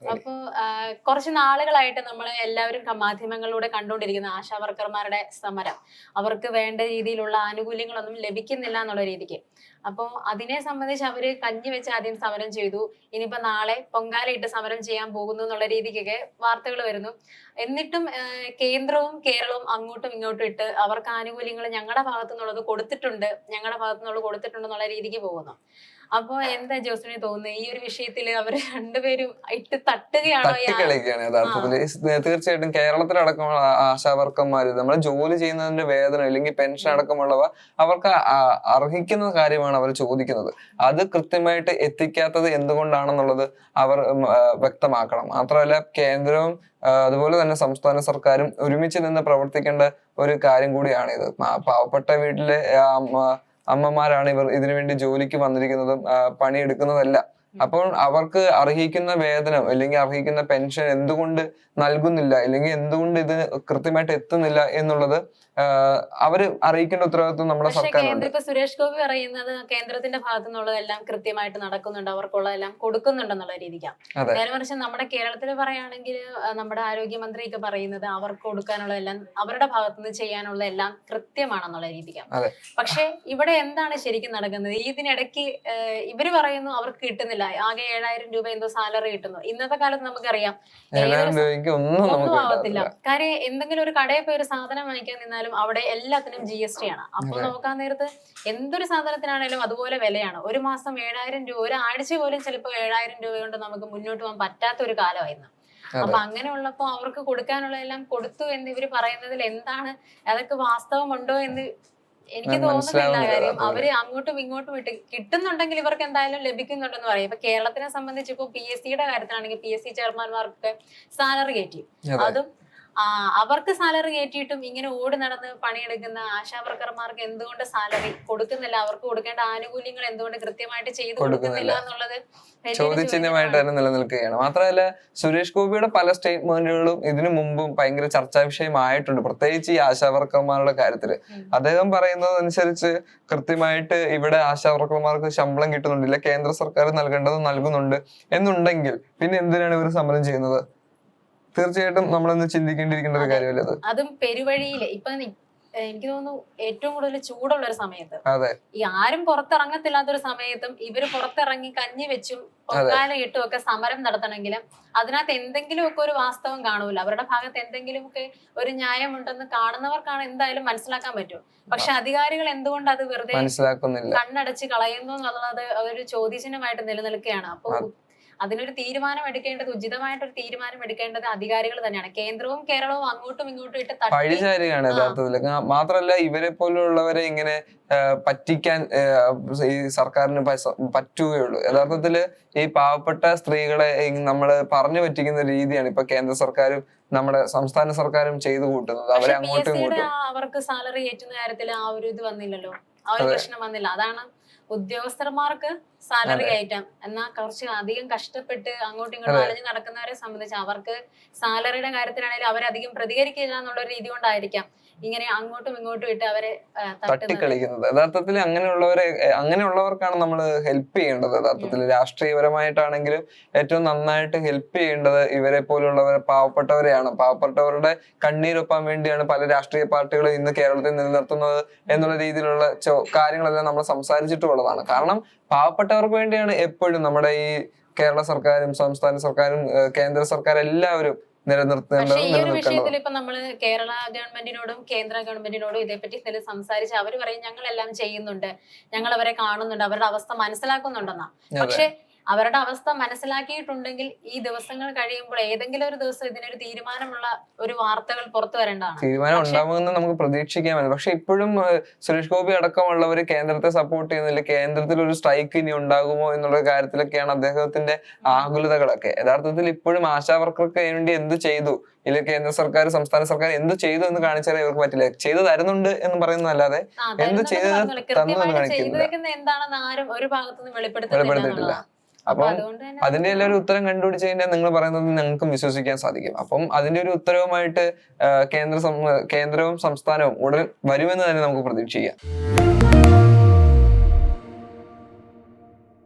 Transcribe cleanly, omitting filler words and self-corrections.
അപ്പൊ കുറച്ച് നാളുകളായിട്ട് നമ്മൾ എല്ലാവരും മാധ്യമങ്ങളിലൂടെ കണ്ടുകൊണ്ടിരിക്കുന്ന ആശാ വർക്കർമാരുടെ സമരം, അവർക്ക് വേണ്ട രീതിയിലുള്ള ആനുകൂല്യങ്ങളൊന്നും ലഭിക്കുന്നില്ല എന്നുള്ള രീതിക്ക്. അപ്പോൾ അതിനെ സംബന്ധിച്ച് അവര് കഞ്ഞി വെച്ച് ആദ്യം സമരം ചെയ്തു. ഇനിയിപ്പോ നാളെ പൊങ്കാലയിട്ട് സമരം ചെയ്യാൻ പോകുന്നു എന്നുള്ള രീതിക്കൊക്കെ വാർത്തകൾ വരുന്നു. എന്നിട്ടും കേന്ദ്രവും കേരളവും അങ്ങോട്ടും ഇങ്ങോട്ടും ഇട്ട് അവർക്ക് ആനുകൂല്യങ്ങൾ ഞങ്ങളുടെ ഭാഗത്തു നിന്നുള്ളത് കൊടുത്തിട്ടുണ്ട്, ഞങ്ങളുടെ ഭാഗത്തു നിന്നുള്ളത് കൊടുത്തിട്ടുണ്ട് എന്നുള്ള രീതിക്ക് പോകുന്നു. അപ്പൊ എന്താ ജോസിന് തോന്നുന്നത്, ഈ ഒരു വിഷയത്തില് അവര് രണ്ടുപേരും ഇട്ട് തട്ടുകയാണോ? തട്ടിക്കളിക്കുകയാണ് യഥാർത്ഥത്തില്. തീർച്ചയായിട്ടും കേരളത്തിലടക്കമുള്ള ആശാവർക്കന്മാര് നമ്മൾ ജോലി ചെയ്യുന്നതിന്റെ വേതനം അല്ലെങ്കിൽ പെൻഷൻ അടക്കമുള്ളവ അവർക്ക് അർഹിക്കുന്ന കാര്യമാണ് അവർ ചോദിക്കുന്നത്. അത് കൃത്യമായിട്ട് എത്തിക്കാത്തത് എന്തുകൊണ്ടാണെന്നുള്ളത് അവർ വ്യക്തമാക്കണം. മാത്രമല്ല കേന്ദ്രവും അതുപോലെ തന്നെ സംസ്ഥാന സർക്കാരും ഒരുമിച്ച് നിന്ന് പ്രവർത്തിക്കേണ്ട ഒരു കാര്യം കൂടിയാണ് ഇത്. പാവപ്പെട്ട വീട്ടിലെ അമ്മമാരാണ് ഇവർ ഇതിനു വേണ്ടി ജോലിക്ക് വന്നിരിക്കുന്നതും പണിയെടുക്കുന്നതല്ല. അപ്പോൾ അവർക്ക് അർഹിക്കുന്ന വേതനം അല്ലെങ്കിൽ അർഹിക്കുന്ന പെൻഷൻ എന്തുകൊണ്ട് നൽകുന്നില്ല, അല്ലെങ്കിൽ എന്തുകൊണ്ട് ഇത് കൃത്യമായിട്ട് എത്തുന്നില്ല എന്നുള്ളത് അവര് അറിയിക്കേണ്ട ഉത്തരവാദിത്വം നമ്മുടെ സർക്കാരിനുണ്ട്. ഇപ്പൊ സുരേഷ് ഗോപി പറയുന്നത് കേന്ദ്രത്തിന്റെ ഭാഗത്തു നിന്നുള്ളതെല്ലാം കൃത്യമായിട്ട് നടക്കുന്നുണ്ട്, അവർക്കുള്ളതെല്ലാം കൊടുക്കുന്നുണ്ടെന്നുള്ള രീതിക്കാണ്. നേരെ മറിച്ച് നമ്മുടെ കേരളത്തിൽ പറയുകയാണെങ്കിൽ നമ്മുടെ ആരോഗ്യമന്ത്രിയൊക്കെ പറയുന്നത് അവർക്ക് കൊടുക്കാനുള്ളതെല്ലാം അവരുടെ ഭാഗത്തുനിന്ന് ചെയ്യാനുള്ളതെല്ലാം കൃത്യമാണെന്നുള്ള രീതിക്കാണ്. പക്ഷെ ഇവിടെ എന്താണ് ശരിക്കും നടക്കുന്നത്? ഇതിനിടയ്ക്ക് ഇവര് പറയുന്നു അവർക്ക് കിട്ടുന്നില്ല, ആകെ 7,000 രൂപ എന്തോ സാലറി കിട്ടുന്നു. ഇന്നത്തെ കാലത്ത് നമുക്കറിയാം ഒന്നും ആവത്തില്ല. കാര്യം എന്തെങ്കിലും ഒരു കടയിൽ പോയി ഒരു സാധനം വാങ്ങിക്കാൻ നിന്നാലും അവിടെ എല്ലാത്തിനും GST ആണ്. അപ്പൊ നോക്കാൻ നേരത്ത് എന്തൊരു സാധനത്തിനാണേലും അതുപോലെ വിലയാണ്. ഒരു മാസം 7,000 രൂപ, ഒരാഴ്ച പോലും ചിലപ്പോ 7,000 രൂപ കൊണ്ട് നമുക്ക് മുന്നോട്ട് പോകാൻ പറ്റാത്ത ഒരു കാലമായിരുന്നു. അപ്പൊ അങ്ങനെ ഉള്ളപ്പോ അവർക്ക് കൊടുക്കാനുള്ളതെല്ലാം കൊടുത്തു എന്ന് ഇവര് പറയുന്നതിൽ എന്താണ്, അതൊക്കെ വാസ്തവമുണ്ടോ എന്ന് എനിക്ക് തോന്നുന്നില്ല. കാര്യം അവര് അങ്ങോട്ടും ഇങ്ങോട്ടും ഇട്ട് കിട്ടുന്നുണ്ടെങ്കിൽ ഇവർക്ക് എന്തായാലും ലഭിക്കുന്നുണ്ടെന്ന് പറയും. ഇപ്പൊ കേരളത്തിനെ സംബന്ധിച്ച് ഇപ്പൊ PSCയുടെ കാര്യത്തിലാണെങ്കിൽ PSC ചെയർമാൻമാർക്ക് സാലറി കയറ്റി, അതും അവർക്ക് സാലറി കയറ്റിയിട്ടും ഇങ്ങനെ ഓടി നടന്ന് പണിയെടുക്കുന്ന ആശാ വർക്കർമാർക്ക് എന്തുകൊണ്ട് സാലറി കൊടുക്കുന്നില്ല, അവർക്ക് കൊടുക്കേണ്ട ആനുകൂല്യങ്ങൾ എന്തുകൊണ്ട് കൃത്യമായിട്ട് ചെയ്തു കൊടുക്കുന്നില്ല എന്നുള്ളത് ചോദ്യചിഹ്നമായിട്ട് തന്നെ നിലനിൽക്കുകയാണ്. മാത്രമല്ല സുരേഷ് ഗോപിയുടെ പല സ്റ്റേറ്റ്മെന്റുകളും ഇതിനു മുമ്പും ഭയങ്കര ചർച്ചാ വിഷയമായിട്ടുണ്ട്, പ്രത്യേകിച്ച് ഈ ആശാ വർക്കർമാരുടെ കാര്യത്തില്. അദ്ദേഹം പറയുന്നതനുസരിച്ച് കൃത്യമായിട്ട് ഇവിടെ ആശാ വർക്കർമാർക്ക് ശമ്പളം കിട്ടുന്നുണ്ടില്ല, കേന്ദ്ര സർക്കാർ നൽകേണ്ടത് നൽകുന്നുണ്ട് എന്നുണ്ടെങ്കിൽ പിന്നെ എന്തിനാണ് ഇവർ സമരം ചെയ്യുന്നത്? തീർച്ചയായിട്ടും നമ്മളൊന്ന് ചിന്തിക്കേണ്ടിയിരിക്കേണ്ട ഒരു കാര്യമല്ലേ അത്. അതും പെരുവഴിയില് ഇപ്പൊ എനിക്ക് തോന്നുന്നു ഏറ്റവും കൂടുതൽ ചൂടുള്ള ഒരു സമയത്ത്, ഈ ആരും പുറത്തിറങ്ങത്തില്ലാത്തൊരു സമയത്തും ഇവര് പുറത്തിറങ്ങി കഞ്ഞി വെച്ചും പൊങ്കാല ഇട്ടും ഒക്കെ സമരം നടത്തണമെങ്കിലും അതിനകത്ത് എന്തെങ്കിലുമൊക്കെ ഒരു വാസ്തവം കാണൂല, അവരുടെ ഭാഗത്ത് എന്തെങ്കിലുമൊക്കെ ഒരു ന്യായമുണ്ടെന്ന് കാണുന്നവർക്കാണ് എന്തായാലും മനസ്സിലാക്കാൻ പറ്റും. പക്ഷെ അധികാരികൾ എന്തുകൊണ്ട് അത് വെറുതെ കണ്ണടച്ച് കളയുന്നു എന്നുള്ളത് ഒരു ചോദ്യചിഹ്നമായിട്ട് നിലനിൽക്കുകയാണ്. അപ്പൊ അതിനൊരു തീരുമാനം എടുക്കേണ്ടത്, ഉചിതമായിട്ടൊരു തീരുമാനം എടുക്കേണ്ടത് അധികാരികൾ തന്നെയാണ്. കേന്ദ്രവും കേരളവും അങ്ങോട്ടും ഇങ്ങോട്ടും ഇട്ട് പഴിചാരുകയാണ് യഥാർത്ഥത്തില്. മാത്രമല്ല ഇവരെ പോലുള്ളവരെ ഇങ്ങനെ പറ്റിക്കാൻ ഈ സർക്കാരിന് പറ്റുകയുള്ളൂ. യഥാർത്ഥത്തില് ഈ പാവപ്പെട്ട സ്ത്രീകളെ നമ്മൾ പറഞ്ഞു പറ്റിക്കുന്ന രീതിയാണ് ഇപ്പൊ കേന്ദ്ര സർക്കാരും നമ്മുടെ സംസ്ഥാന സർക്കാരും ചെയ്തു കൂട്ടുന്നത്. അവരെ അങ്ങോട്ടും ഇങ്ങോട്ടും അവർക്ക് സാലറി ഏറ്റുന്ന കാര്യത്തിൽ ആ ഒരു ഇത് വന്നില്ലല്ലോ, ആ ഒരു പ്രശ്നം വന്നില്ല. അതാണ് ഉദ്യോഗസ്ഥന്മാർക്ക് സാലറി കയറ്റാം, എന്നാൽ കുറച്ച് അധികം കഷ്ടപ്പെട്ട് അങ്ങോട്ടും ഇങ്ങോട്ടും അലഞ്ഞു നടക്കുന്നവരെ സംബന്ധിച്ച് അവർക്ക് സാലറിയുടെ കാര്യത്തിലാണെങ്കിലും അവരധികം പ്രതികരിക്കില്ല എന്നുള്ള രീതി കൊണ്ടായിരിക്കാം ഇങ്ങനെ അങ്ങോട്ടും ഇങ്ങോട്ടും ഇട്ട് അവരെ തട്ടിക്കളിക്കുന്നത്. യഥാർത്ഥത്തിൽ അങ്ങനെയുള്ളവർക്കാണ് നമ്മൾ ഹെൽപ്പ് ചെയ്യേണ്ടത്. യഥാർത്ഥത്തിൽ രാഷ്ട്രീയപരമായിട്ടാണെങ്കിലും ഏറ്റവും നന്നായിട്ട് ഹെൽപ്പ് ചെയ്യേണ്ടത് ഇവരെ പോലുള്ളവരെ, പാവപ്പെട്ടവരെയാണ്. പാവപ്പെട്ടവരുടെ കണ്ണീരൊപ്പാൻ വേണ്ടിയാണ് പല രാഷ്ട്രീയ പാർട്ടികളും ഇന്ന് കേരളത്തിൽ നിലനിർത്തുന്നത് എന്നുള്ള രീതിയിലുള്ള കാര്യങ്ങളെല്ലാം നമ്മൾ സംസാരിച്ചിട്ടുള്ളതാണ്. കാരണം പാവപ്പെട്ടവർക്ക് വേണ്ടിയാണ് എപ്പോഴും നമ്മുടെ ഈ കേരള സർക്കാരും സംസ്ഥാന സർക്കാരും കേന്ദ്ര സർക്കാരും എല്ലാവരും പക്ഷേ ഈ ഒരു വിഷയത്തിൽ ഇപ്പൊ നമ്മള് കേരള ഗവൺമെന്റിനോടും കേന്ദ്ര ഗവൺമെന്റിനോടും ഇതേപ്പറ്റി സംസാരിച്ച് അവര് പറയും ഞങ്ങളെല്ലാം ചെയ്യുന്നുണ്ട്, ഞങ്ങൾ അവരെ കാണുന്നുണ്ട്, അവരുടെ അവസ്ഥ മനസ്സിലാക്കുന്നുണ്ടെന്നാ. പക്ഷെ അവരുടെ അവസ്ഥ മനസ്സിലാക്കിയിട്ടുണ്ടെങ്കിൽ ഈ ദിവസങ്ങൾ കഴിയുമ്പോൾ ഏതെങ്കിലും ഒരു ദിവസം ഇതിനൊരു തീരുമാനമുള്ള ഒരു വാർത്തകൾ പുറത്തു വരേണ്ടതാണ്. തീരുമാനം ഉണ്ടാകുമെന്ന് നമുക്ക് പ്രതീക്ഷിക്കാമല്ലോ. പക്ഷെ ഇപ്പോഴും സുരേഷ് ഗോപി അടക്കമുള്ളവർ കേന്ദ്രത്തെ സപ്പോർട്ട് ചെയ്യുന്നില്ല. കേന്ദ്രത്തിൽ ഒരു സ്ട്രൈക്ക് ഇനി ഉണ്ടാകുമോ എന്നുള്ള കാര്യത്തിലൊക്കെയാണ് അദ്ദേഹത്തിന്റെ ആകുലതകളൊക്കെ. യഥാർത്ഥത്തിൽ ഇപ്പോഴും ആശാവർക്കർക്ക് വേണ്ടി എന്ത് ചെയ്തു, ഇല്ല കേന്ദ്ര സർക്കാർ സംസ്ഥാന സർക്കാർ എന്ത് ചെയ്തു എന്ന് കാണിച്ചാലേ ഇവർക്ക് പറ്റില്ല. ചെയ്തു തരുന്നുണ്ട് എന്ന് പറയുന്നതല്ലാതെ എന്ത് ചെയ്തത് തന്നു എന്ന് കാണിക്കുന്നില്ല, എന്താണെന്ന് ആരും ഒരു ഭാഗത്തുനിന്ന് വെളിപ്പെടുത്തിയിട്ടില്ല. അപ്പം അതിന്റെ എല്ലാം ഒരു ഉത്തരം കണ്ടുപിടിച്ച് കഴിഞ്ഞാൽ നിങ്ങൾ പറയുന്നത് ഞങ്ങൾക്കും വിശ്വസിക്കാൻ സാധിക്കും. അപ്പം അതിന്റെ ഒരു ഉത്തരവുമായിട്ട് കേന്ദ്രവും സംസ്ഥാനവും ഉടൻ വരുമെന്ന് തന്നെ നമുക്ക് പ്രതീക്ഷിക്കാം.